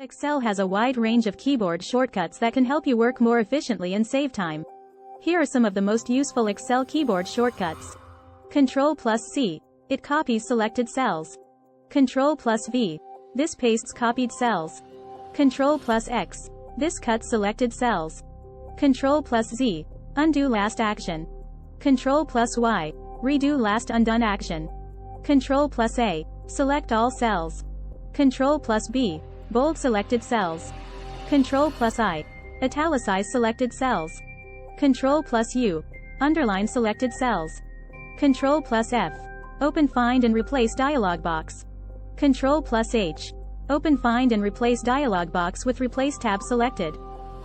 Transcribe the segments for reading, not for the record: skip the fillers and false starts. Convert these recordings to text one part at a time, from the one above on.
Excel has a wide range of keyboard shortcuts that can help you work more efficiently and save time. Here are some of the most useful Excel keyboard shortcuts. Ctrl+C. It copies selected cells. Ctrl+V. This pastes copied cells. Ctrl+X. This cuts selected cells. Ctrl+Z. Undo last action. Ctrl+Y. Redo last undone action. Ctrl+A. Select all cells. Ctrl+B. Bold selected cells. Ctrl+I. Italicize selected cells. Ctrl+U. Underline selected cells. Ctrl+F. Open Find and Replace dialog box. Ctrl+H. Open Find and Replace dialog box with Replace tab selected.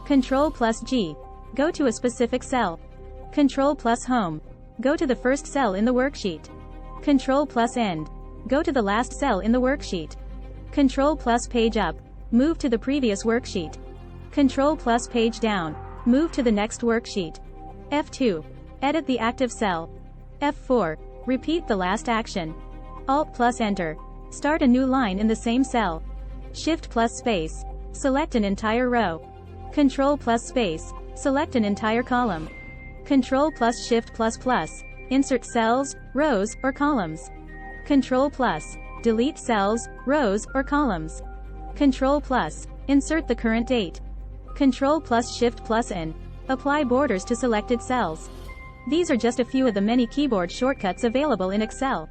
Ctrl+G. Go to a specific cell. Ctrl+Home. Go to the first cell in the worksheet. Ctrl+End. Go to the last cell in the worksheet. Ctrl+Page Up. Move to the previous worksheet. Ctrl+Page Down. Move to the next worksheet. F2. Edit the active cell. F4. Repeat the last action. Alt+Enter. Start a new line in the same cell. Shift+Space. Select an entire row. Control+Space. Select an entire column. Control+Shift++. Insert cells, rows, or columns. Control+. Delete cells, rows, or columns. Control+. Insert the current date. Control+Shift+N. Apply borders to selected cells. These are just a few of the many keyboard shortcuts available in Excel.